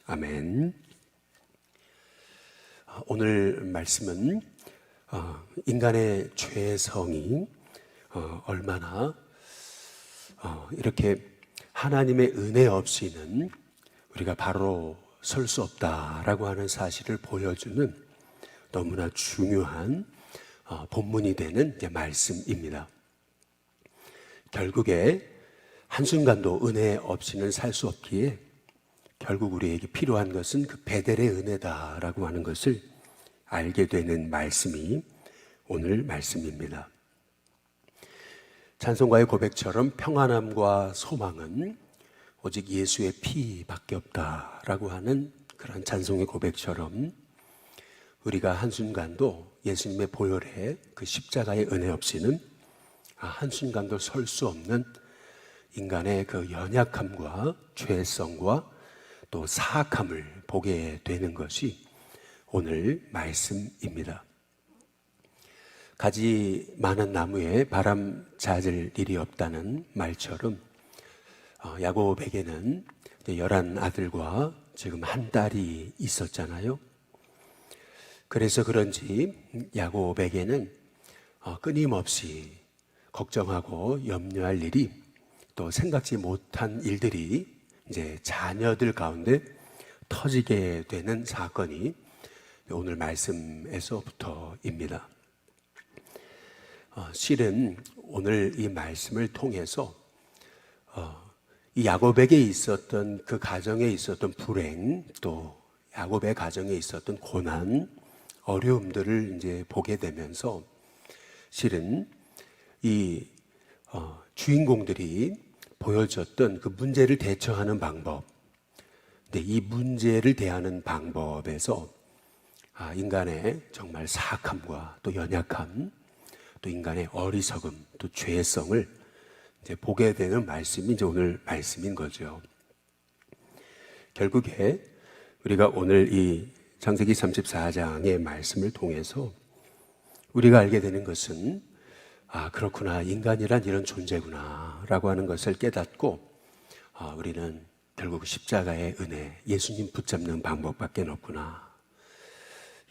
아멘. 오늘 말씀은 인간의 죄성이 얼마나 이렇게 하나님의 은혜 없이는 우리가 바로 설 수 없다라고 하는 사실을 보여주는 너무나 중요한 본문이 되는 말씀입니다. 결국에 한순간도 은혜 없이는 살 수 없기에 결국 우리에게 필요한 것은 그 베델의 은혜다라고 하는 것을 알게 되는 말씀이 오늘 말씀입니다. 찬송가의 고백처럼 평안함과 소망은 오직 예수의 피밖에 없다라고 하는 그런 찬송의 고백처럼 우리가 한순간도 예수님의 보혈의 그 십자가의 은혜 없이는 한순간도 설 수 없는 인간의 그 연약함과 죄성과 또 사악함을 보게 되는 것이 오늘 말씀입니다. 가지 많은 나무에 바람 잦을 일이 없다는 말처럼 야곱에게는 11 아들과 지금 한 딸이 있었잖아요. 그래서 그런지 야곱에게는 끊임없이 걱정하고 염려할 일이 또 생각지 못한 일들이 이제 자녀들 가운데 터지게 되는 사건이 오늘 말씀에서부터입니다. 실은 오늘 이 말씀을 통해서 이 야곱에게 있었던 그 가정에 있었던 불행, 또 야곱의 가정에 있었던 고난, 어려움들을 이제 보게 되면서 실은 이 주인공들이 보여줬던 그 문제를 대처하는 방법, 근데 이 문제를 대하는 방법에서 인간의 정말 사악함과 또 연약함, 또 인간의 어리석음, 또 죄성을 이제 보게 되는 말씀이 이제 오늘 말씀인 거죠. 결국에 우리가 오늘 이 창세기 34장의 말씀을 통해서 우리가 알게 되는 것은 그렇구나, 인간이란 이런 존재구나 라고 하는 것을 깨닫고 우리는 결국 십자가의 은혜, 예수님 붙잡는 방법밖에 없구나,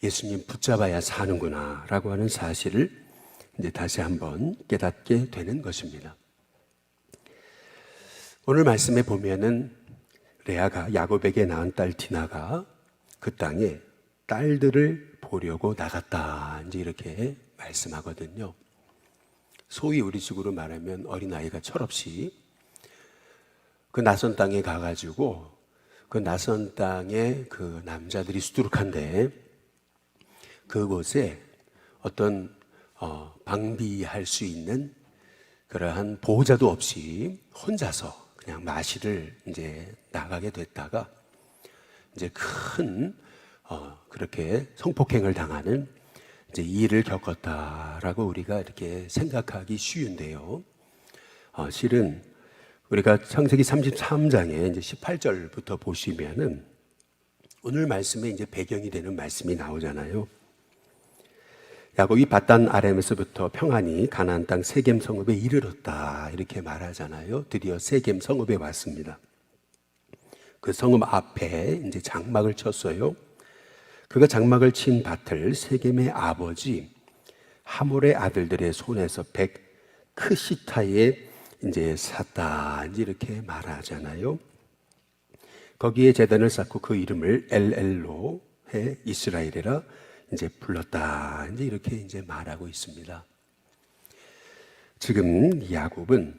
예수님 붙잡아야 사는구나 라고 하는 사실을 이제 다시 한번 깨닫게 되는 것입니다. 오늘 말씀에 보면은 레아가 야곱에게 낳은 딸 디나가 그 땅에 딸들을 보려고 나갔다, 이제 이렇게 말씀하거든요. 소위 우리식으로 말하면 어린아이가 철없이 그 낯선 땅에 가가지고 그 낯선 땅에 그 남자들이 수두룩한데 그곳에 어떤 방비할 수 있는 그러한 보호자도 없이 혼자서 그냥 마실을 이제 나가게 됐다가 이제 큰 그렇게 성폭행을 당하는 이제 이 일을 겪었다라고 우리가 이렇게 생각하기 쉬운데요. 실은 우리가 창세기 33장에 이제 18절부터 보시면은 오늘 말씀에 이제 배경이 되는 말씀이 나오잖아요. 야곱이 밧단 아람에서부터 평안히 가나안 땅 세겜 성읍에 이르렀다, 이렇게 말하잖아요. 드디어 세겜 성읍에 왔습니다. 그 성읍 앞에 이제 장막을 쳤어요. 그가 장막을 친 밭을 세겜의 아버지 하몰의 아들들의 손에서 100크시타에 이제 샀다, 이제 이렇게 말하잖아요. 거기에 제단을 쌓고 그 이름을 엘엘로헤 이스라엘이라 이제 불렀다, 이제 이렇게 이제 말하고 있습니다. 지금 야곱은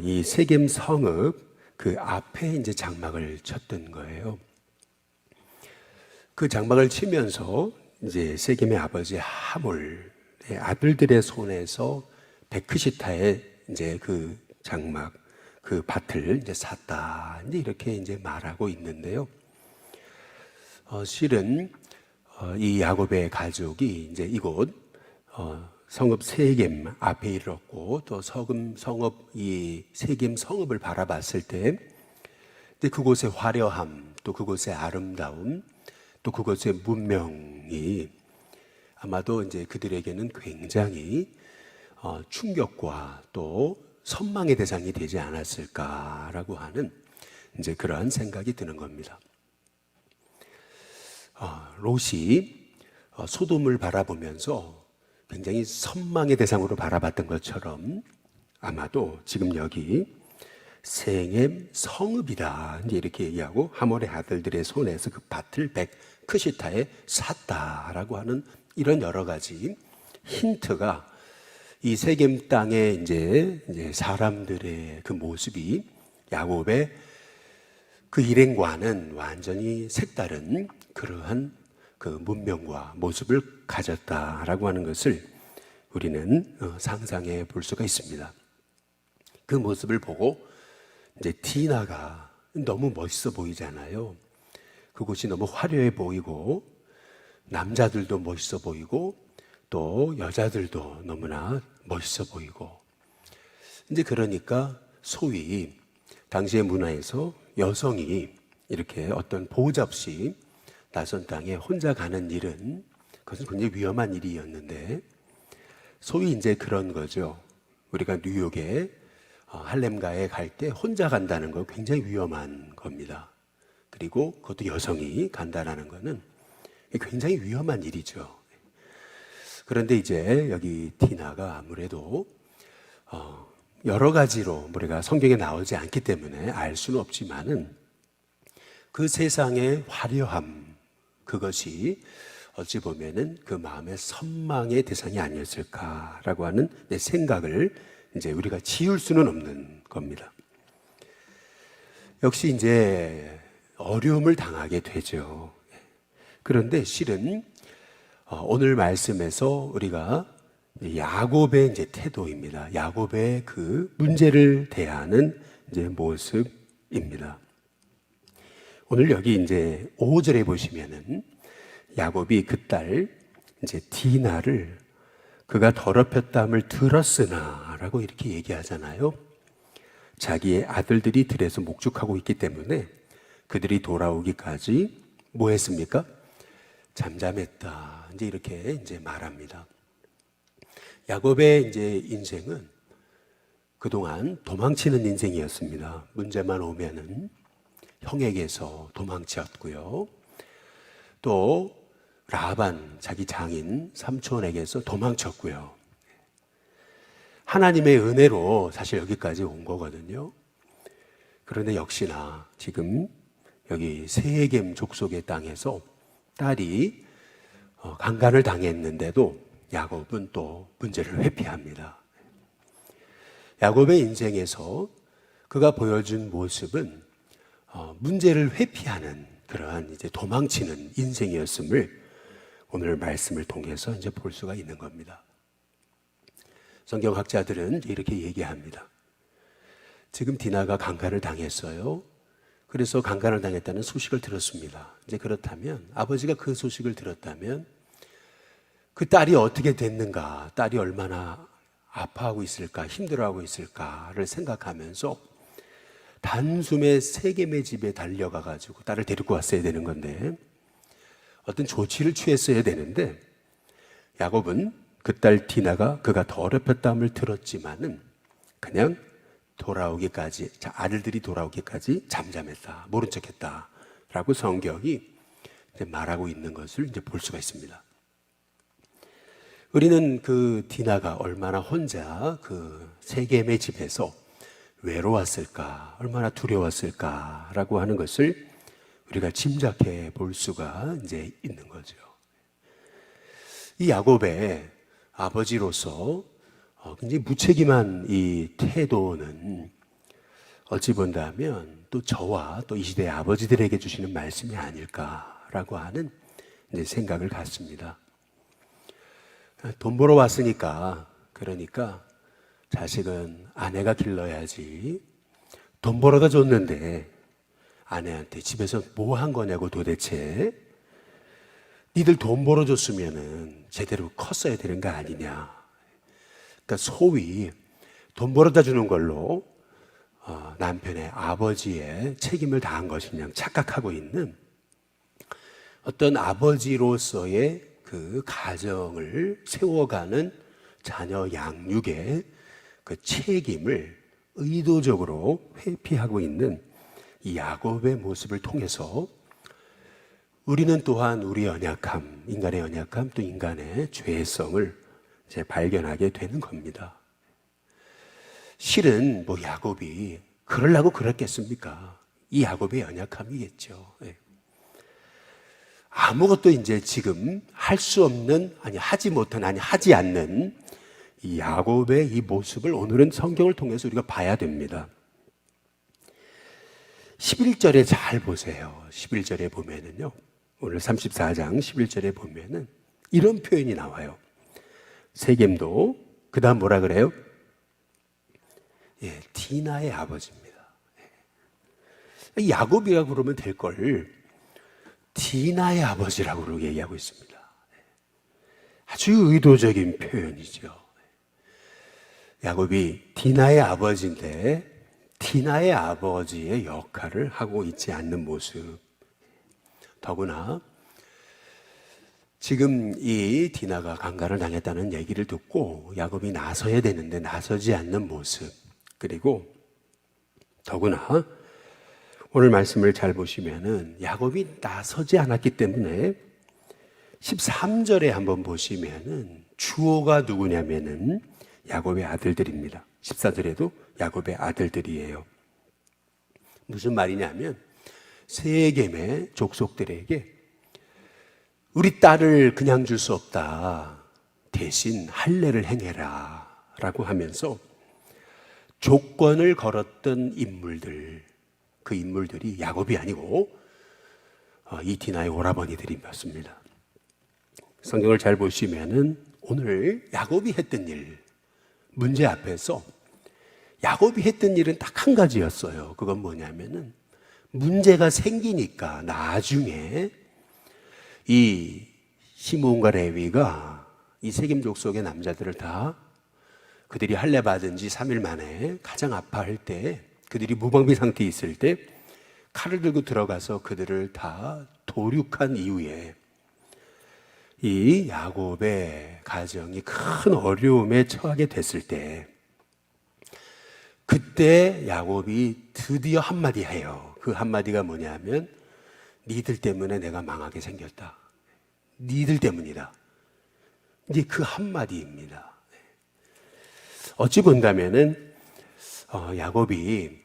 이 세겜 성읍 그 앞에 이제 장막을 쳤던 거예요. 그 장막을 치면서 이제 세겜의 아버지 하몰의 아들들의 손에서 100크시타의 이제 그 장막, 그 밭을 이제 샀다, 이제 이렇게 이제 말하고 있는데요. 실은 이 야곱의 가족이 이제 이곳 성읍 세겜 앞에 이르렀고 또 성읍 이 세겜 성읍을 바라봤을 때 그곳의 화려함, 또 그곳의 아름다움, 또 그것의 문명이 아마도 이제 그들에게는 굉장히 충격과 또 선망의 대상이 되지 않았을까라고 하는 이제 그러한 생각이 드는 겁니다. 롯이 소돔을 바라보면서 굉장히 선망의 대상으로 바라봤던 것처럼 아마도 지금 여기 생엠 성읍이다 이렇게 얘기하고 하몰의 아들들의 손에서 그 밭을 크시타에 샀다라고 하는 이런 여러 가지 힌트가 이 세겜 땅에 이제 사람들의 그 모습이 야곱의 그 일행과는 완전히 색다른 그러한 그 문명과 모습을 가졌다라고 하는 것을 우리는 상상해 볼 수가 있습니다. 그 모습을 보고 이제 디나가 너무 멋있어 보이잖아요. 그곳이 너무 화려해 보이고 남자들도 멋있어 보이고 또 여자들도 너무나 멋있어 보이고 이제 그러니까 소위 당시의 문화에서 여성이 이렇게 어떤 보호자 없이 낯선 땅에 혼자 가는 일은 그것은 굉장히 위험한 일이었는데 소위 이제 그런 거죠. 우리가 뉴욕에 할렘가에 갈 때 혼자 간다는 건 굉장히 위험한 겁니다. 그리고 그것도 여성이 간다라는 거는 굉장히 위험한 일이죠. 그런데 이제 여기 디나가 아무래도 여러 가지로 우리가 성경에 나오지 않기 때문에 알 수는 없지만은 그 세상의 화려함 그것이 어찌 보면은 그 마음의 선망의 대상이 아니었을까라고 하는 내 생각을 이제 우리가 지울 수는 없는 겁니다. 역시 이제 어려움을 당하게 되죠. 그런데 실은 오늘 말씀에서 우리가 야곱의 이제 태도입니다. 야곱의 그 문제를 대하는 이제 모습입니다. 오늘 여기 이제 5절에 보시면은 야곱이 그 딸 이제 디나를 그가 더럽혔다함을 들었으나 라고 이렇게 얘기하잖아요. 자기의 아들들이 들에서 목축하고 있기 때문에 그들이 돌아오기까지 뭐 했습니까? 잠잠했다. 이제 이렇게 이제 말합니다. 야곱의 이제 인생은 그동안 도망치는 인생이었습니다. 문제만 오면은 형에게서 도망쳤고요. 또 라반 자기 장인 삼촌에게서 도망쳤고요. 하나님의 은혜로 사실 여기까지 온 거거든요. 그런데 역시나 지금 여기 세겜 족속의 땅에서 딸이 강간을 당했는데도 야곱은 또 문제를 회피합니다. 야곱의 인생에서 그가 보여준 모습은 문제를 회피하는 그러한 이제 도망치는 인생이었음을 오늘 말씀을 통해서 이제 볼 수가 있는 겁니다. 성경학자들은 이렇게 얘기합니다. 지금 디나가 강간을 당했어요. 그래서 강간을 당했다는 소식을 들었습니다. 이제 그렇다면 아버지가 그 소식을 들었다면 그 딸이 어떻게 됐는가, 딸이 얼마나 아파하고 있을까, 힘들어하고 있을까를 생각하면서 단숨에 세겜의 집에 달려가 가지고 딸을 데리고 왔어야 되는 건데 어떤 조치를 취했어야 되는데 야곱은 그 딸 디나가 그가 더럽혔다함을 들었지만은 그냥 돌아오기까지 아들들이 돌아오기까지 잠잠했다, 모른 척했다라고 성경이 이제 말하고 있는 것을 이제 볼 수가 있습니다. 우리는 그 디나가 얼마나 혼자 그 세겜의 집에서 외로웠을까, 얼마나 두려웠을까라고 하는 것을 우리가 짐작해 볼 수가 이제 있는 거죠. 이 야곱의 아버지로서 굉장히 무책임한 이 태도는 어찌 본다면 또 저와 또 이 시대의 아버지들에게 주시는 말씀이 아닐까라고 하는 이제 생각을 갖습니다. 돈 벌어 왔으니까 그러니까 자식은 아내가 길러야지. 돈 벌어다 줬는데 아내한테 집에서 뭐 한 거냐고 도대체. 니들 돈 벌어줬으면은 제대로 컸어야 되는 거 아니냐. 그러니까 소위 돈 벌어다 주는 걸로 남편의 아버지의 책임을 다한 것이냐 착각하고 있는 어떤 아버지로서의 그 가정을 세워가는 자녀 양육의 그 책임을 의도적으로 회피하고 있는 이 야곱의 모습을 통해서 우리는 또한 우리 연약함, 인간의 연약함, 또 인간의 죄성을 이제 발견하게 되는 겁니다. 실은 뭐 야곱이 그러려고 그랬겠습니까? 이 야곱의 연약함이겠죠. 예. 아무것도 이제 지금 할 수 없는, 하지 못한, 하지 않는 이 야곱의 이 모습을 오늘은 성경을 통해서 우리가 봐야 됩니다. 11절에 잘 보세요. 11절에 보면은요, 오늘 34장 11절에 보면은 이런 표현이 나와요. 세겜도, 그 다음 뭐라 그래요? 예, 디나의 아버지입니다. 예. 야곱이라고 그러면 될 걸 디나의 아버지라고 얘기하고 있습니다. 아주 의도적인 표현이죠. 야곱이 디나의 아버지인데 디나의 아버지의 역할을 하고 있지 않는 모습. 더구나 지금 이 디나가 강간을 당했다는 얘기를 듣고 야곱이 나서야 되는데 나서지 않는 모습. 그리고 더구나 오늘 말씀을 잘 보시면은 야곱이 나서지 않았기 때문에 13절에 한번 보시면은 주어가 누구냐면은 야곱의 아들들입니다. 14절에도 야곱의 아들들이에요. 무슨 말이냐면 세겜의 족속들에게 우리 딸을 그냥 줄 수 없다. 대신 할례를 행해라 라고 하면서 조건을 걸었던 인물들, 그 인물들이 야곱이 아니고 이 디나의 오라버니들이었습니다. 성경을 잘 보시면은 오늘 야곱이 했던 일, 문제 앞에서 야곱이 했던 일은 딱 한 가지였어요. 그건 뭐냐면은 문제가 생기니까 나중에 이 시므온과 레위가 이 세겜 족속의 남자들을 다 그들이 할례 받은 지 3일 만에 가장 아파할 때, 그들이 무방비 상태에 있을 때 칼을 들고 들어가서 그들을 다 도륙한 이후에 이 야곱의 가정이 큰 어려움에 처하게 됐을 때, 그때 야곱이 드디어 한마디 해요. 그 한마디가 뭐냐면 니들 때문에 내가 망하게 생겼다. 니들 때문이다. 이제 그 한마디입니다. 어찌 본다면은 야곱이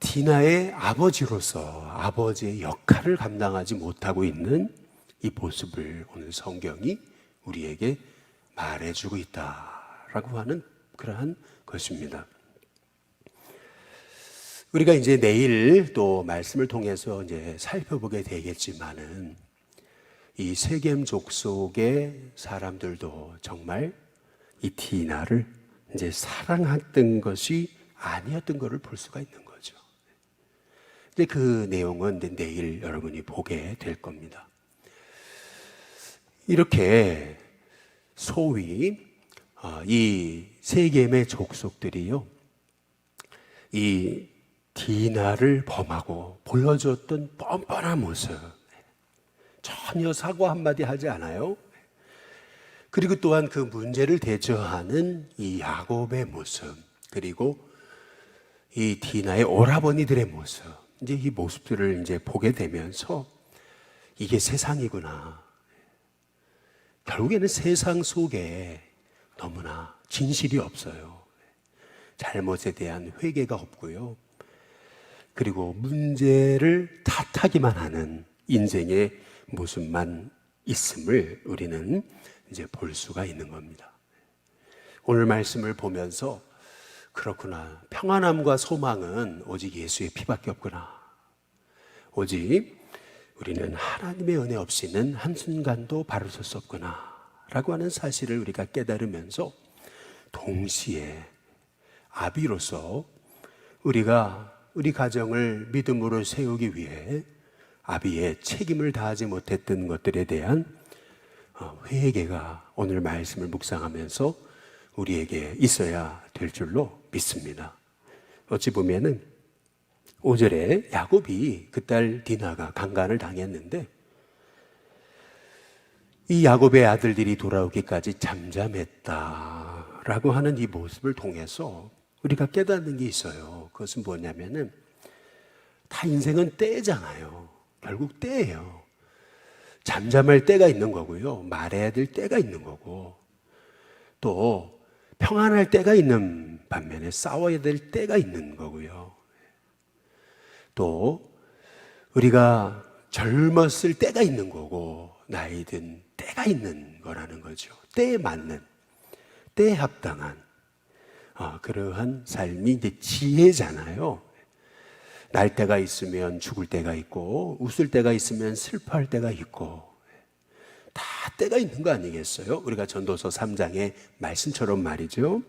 디나의 아버지로서 아버지의 역할을 감당하지 못하고 있는 이 모습을 오늘 성경이 우리에게 말해주고 있다라고 하는 그러한 것입니다. 우리가 이제 내일 또 말씀을 통해서 이제 살펴보게 되겠지만은 이 세겜 족속의 사람들도 정말 이 디나를 이제 사랑했던 것이 아니었던 것을 볼 수가 있는 거죠. 근데 그 내용은 내일 여러분이 보게 될 겁니다. 이렇게 소위 이 세겜의 족속들이요, 이 디나를 범하고 보여줬던 뻔뻔한 모습, 전혀 사과 한마디 하지 않아요. 그리고 또한 그 문제를 대처하는 이 야곱의 모습, 그리고 이 디나의 오라버니들의 모습, 이제 이 모습들을 이제 보게 되면서 이게 세상이구나. 결국에는 세상 속에 너무나 진실이 없어요. 잘못에 대한 회개가 없고요. 그리고 문제를 탓하기만 하는 인생의 모습만 있음을 우리는 이제 볼 수가 있는 겁니다. 오늘 말씀을 보면서 그렇구나. 평안함과 소망은 오직 예수의 피밖에 없구나. 오직 우리는 하나님의 은혜 없이는 한순간도 바로 설 수 없구나 라고 하는 사실을 우리가 깨달으면서 동시에 아비로서 우리가 우리 가정을 믿음으로 세우기 위해 아비의 책임을 다하지 못했던 것들에 대한 회개가 오늘 말씀을 묵상하면서 우리에게 있어야 될 줄로 믿습니다. 어찌 보면은 5절에 야곱이 그 딸 디나가 강간을 당했는데 이 야곱의 아들들이 돌아오기까지 잠잠했다라고 하는 이 모습을 통해서 우리가 깨닫는 게 있어요. 그것은 뭐냐면은 다 인생은 때잖아요. 결국 때예요. 잠잠할 때가 있는 거고요. 말해야 될 때가 있는 거고, 또 평안할 때가 있는 반면에 싸워야 될 때가 있는 거고요. 또 우리가 젊었을 때가 있는 거고 나이 든 때가 있는 거라는 거죠. 때에 맞는, 때에 합당한 그러한 삶이 이제 지혜잖아요. 날 때가 있으면 죽을 때가 있고, 웃을 때가 있으면 슬퍼할 때가 있고, 다 때가 있는 거 아니겠어요? 우리가 전도서 3장의 말씀처럼 말이죠.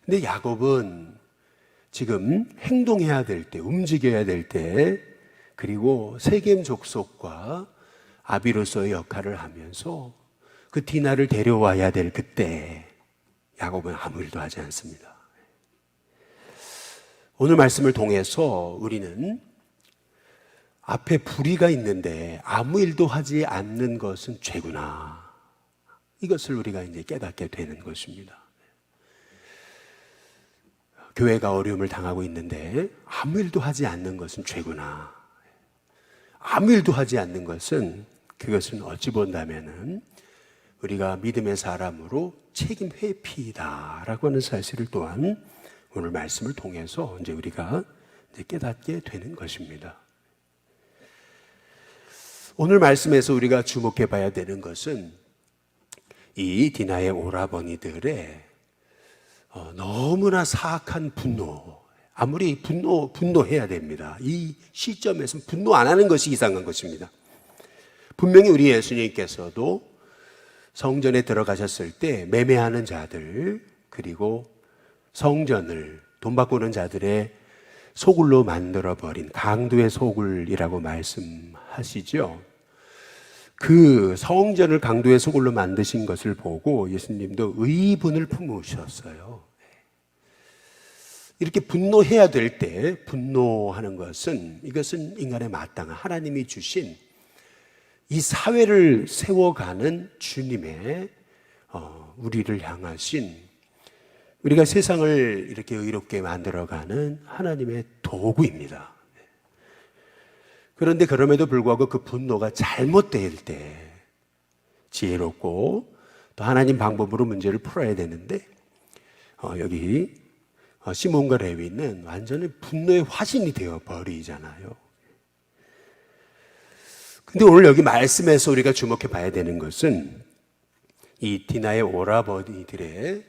근데 야곱은 지금 행동해야 될 때, 움직여야 될 때, 그리고 세겜 족속과 아비로서의 역할을 하면서 그 디나를 데려와야 될 그때 야곱은 아무 일도 하지 않습니다. 오늘 말씀을 통해서 우리는 앞에 불의가 있는데 아무 일도 하지 않는 것은 죄구나, 이것을 우리가 이제 깨닫게 되는 것입니다. 교회가 어려움을 당하고 있는데 아무 일도 하지 않는 것은 죄구나. 아무 일도 하지 않는 것은, 그것은 어찌 본다면은 우리가 믿음의 사람으로 책임 회피이다라고 하는 사실을 또한 오늘 말씀을 통해서 이제 우리가 이제 깨닫게 되는 것입니다. 오늘 말씀에서 우리가 주목해 봐야 되는 것은 이 디나의 오라버니들의 너무나 사악한 분노. 아무리 분노해야 됩니다. 이 시점에서는 분노 안 하는 것이 이상한 것입니다. 분명히 우리 예수님께서도 성전에 들어가셨을 때 매매하는 자들, 그리고 성전을 돈 바꾸는 자들의 소굴로 만들어버린 강도의 소굴이라고 말씀하시죠. 그 성전을 강도의 소굴로 만드신 것을 보고 예수님도 의분을 품으셨어요. 이렇게 분노해야 될 때 분노하는 것은, 이것은 인간의 마땅한 하나님이 주신 이 사회를 세워가는 주님의 우리를 향하신, 우리가 세상을 이렇게 의롭게 만들어가는 하나님의 도구입니다. 그런데 그럼에도 불구하고 그 분노가 잘못될 때 지혜롭고 또 하나님 방법으로 문제를 풀어야 되는데 여기 시몬과 레위는 완전히 분노의 화신이 되어버리잖아요. 근데 오늘 여기 말씀에서 우리가 주목해 봐야 되는 것은 이 디나의 오라버니들의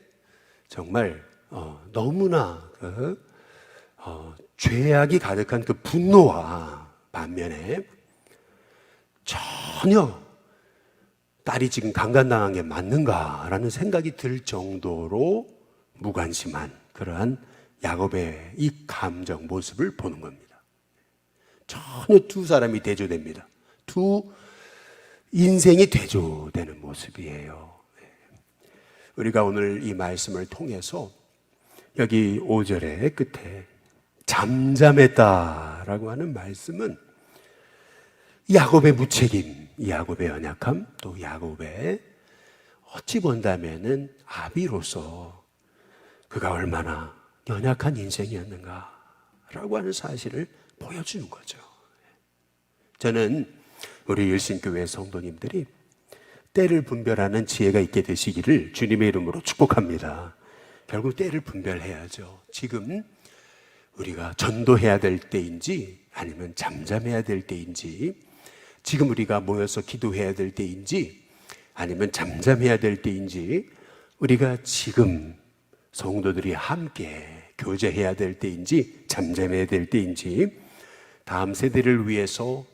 정말 너무나 죄악이 가득한 그 분노와 반면에 전혀 딸이 지금 강간당한 게 맞는가라는 생각이 들 정도로 무관심한 그러한 야곱의 이 감정 모습을 보는 겁니다. 전혀 두 사람이 대조됩니다. 두 인생이 대조되는 모습이에요. 우리가 오늘 이 말씀을 통해서 여기 5절의 끝에 잠잠했다라고 하는 말씀은 야곱의 무책임, 야곱의 연약함, 또 야곱의 어찌 본다면은 아비로서 그가 얼마나 연약한 인생이었는가라고 하는 사실을 보여주는 거죠. 저는 우리 일신교회 성도님들이 때를 분별하는 지혜가 있게 되시기를 주님의 이름으로 축복합니다. 결국 때를 분별해야죠. 지금 우리가 전도해야 될 때인지 아니면 잠잠해야 될 때인지, 지금 우리가 모여서 기도해야 될 때인지 아니면 잠잠해야 될 때인지, 우리가 지금 성도들이 함께 교제해야 될 때인지 잠잠해야 될 때인지, 다음 세대를 위해서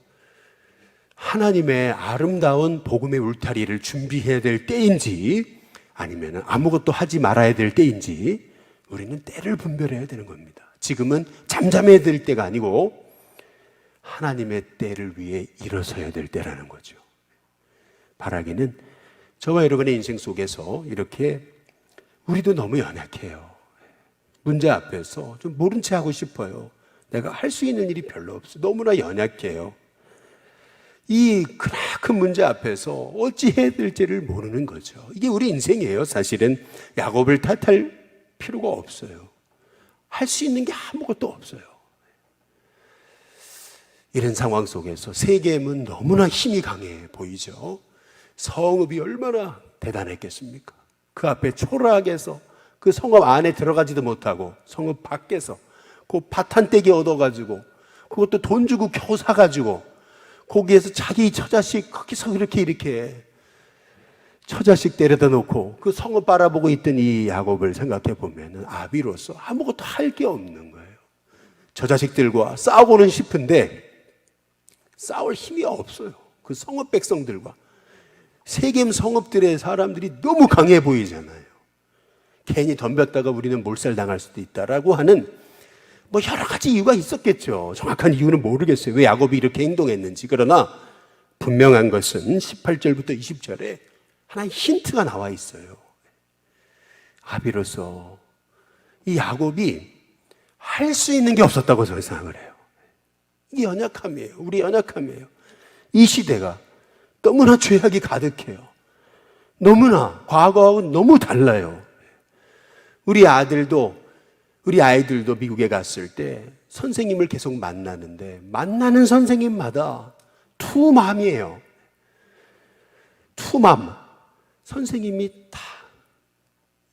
하나님의 아름다운 복음의 울타리를 준비해야 될 때인지 아니면 아무것도 하지 말아야 될 때인지, 우리는 때를 분별해야 되는 겁니다. 지금은 잠잠해야 될 때가 아니고 하나님의 때를 위해 일어서야 될 때라는 거죠. 바라기는 저와 여러분의 인생 속에서 이렇게 우리도 너무 연약해요. 문제 앞에서 좀 모른 체 하고 싶어요. 내가 할 수 있는 일이 별로 없어요. 너무나 연약해요. 이 크나큰 문제 앞에서 어찌 해야 될지를 모르는 거죠. 이게 우리 인생이에요. 사실은 야곱을 탓할 필요가 없어요. 할 수 있는 게 아무것도 없어요. 이런 상황 속에서 세겜은 너무나 힘이 강해 보이죠. 성읍이 얼마나 대단했겠습니까? 그 앞에 초락에서 그 성읍 안에 들어가지도 못하고 성읍 밖에서 그 밭한떼기 얻어가지고 그것도 돈 주고 겨우 사가지고 거기에서 자기 처자식 거기서 이렇게 처자식 데려다 놓고 그 성읍 바라보고 있던 이 야곱을 생각해 보면 아비로서 아무것도 할 게 없는 거예요. 처자식들과 싸우고는 싶은데 싸울 힘이 없어요. 그 성읍 백성들과 세겜 성읍들의 사람들이 너무 강해 보이잖아요. 괜히 덤볐다가 우리는 몰살당할 수도 있다라고 하는 뭐 여러 가지 이유가 있었겠죠. 정확한 이유는 모르겠어요. 왜 야곱이 이렇게 행동했는지. 그러나 분명한 것은 18절부터 20절에 하나의 힌트가 나와 있어요. 아비로서 이 야곱이 할 수 있는 게 없었다고 저는 생각을 해요. 이게 연약함이에요. 우리 연약함이에요. 이 시대가 너무나 죄악이 가득해요. 너무나 과거하고 너무 달라요. 우리 아이들도 미국에 갔을 때 선생님을 계속 만나는데 만나는 선생님마다 투맘이에요. 투맘. 선생님이 다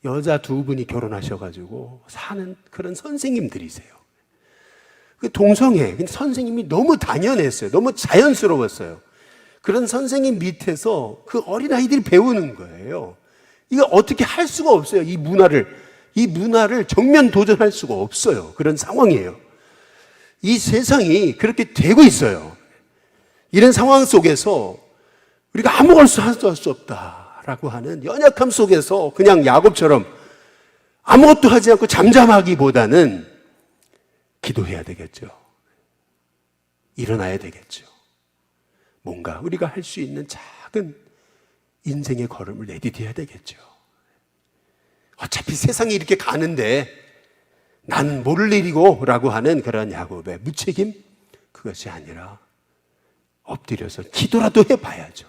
여자 두 분이 결혼하셔가지고 사는 그런 선생님들이세요. 그 동성애. 근데 선생님이 너무 당연했어요. 너무 자연스러웠어요. 그런 선생님 밑에서 그 어린아이들이 배우는 거예요. 이거 어떻게 할 수가 없어요. 이 문화를 정면 도전할 수가 없어요. 그런 상황이에요. 이 세상이 그렇게 되고 있어요. 이런 상황 속에서 우리가 아무것도 할 수 없다라고 하는 연약함 속에서 그냥 야곱처럼 아무것도 하지 않고 잠잠하기보다는 기도해야 되겠죠. 일어나야 되겠죠. 뭔가 우리가 할 수 있는 작은 인생의 걸음을 내디뎌야 되겠죠. 어차피 세상이 이렇게 가는데 난 모를 일이고 라고 하는 그런 야곱의 무책임, 그것이 아니라 엎드려서 기도라도 해봐야죠.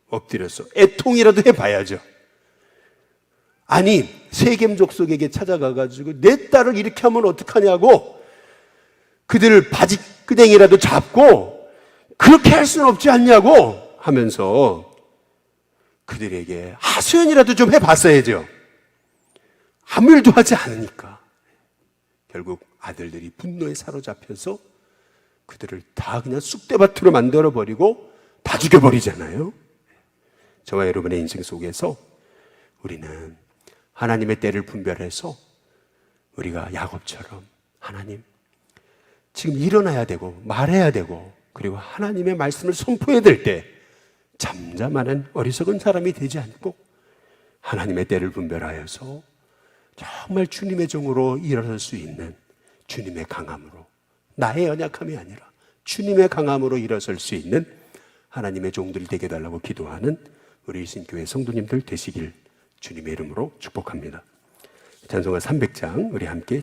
엎드려서 애통이라도 해봐야죠. 아니 세겜 족속에게 찾아가가지고 내 딸을 이렇게 하면 어떡하냐고 그들을 바지 끄댕이라도 잡고 그렇게 할 수는 없지 않냐고 하면서 그들에게 하소연이라도 좀 해봤어야죠. 아무 일도 하지 않으니까 결국 아들들이 분노에 사로잡혀서 그들을 다 그냥 쑥대밭으로 만들어버리고 다 죽여버리잖아요. 저와 여러분의 인생 속에서 우리는 하나님의 때를 분별해서 우리가 야곱처럼 하나님 지금 일어나야 되고 말해야 되고 그리고 하나님의 말씀을 선포해야 될 때 잠잠하는 어리석은 사람이 되지 않고 하나님의 때를 분별하여서 정말 주님의 종으로 일어설 수 있는 주님의 강함으로, 나의 연약함이 아니라 주님의 강함으로 일어설 수 있는 하나님의 종들이 되게 해달라고 기도하는 우리 신교회 성도님들 되시길 주님의 이름으로 축복합니다. 찬송가 300장 우리 함께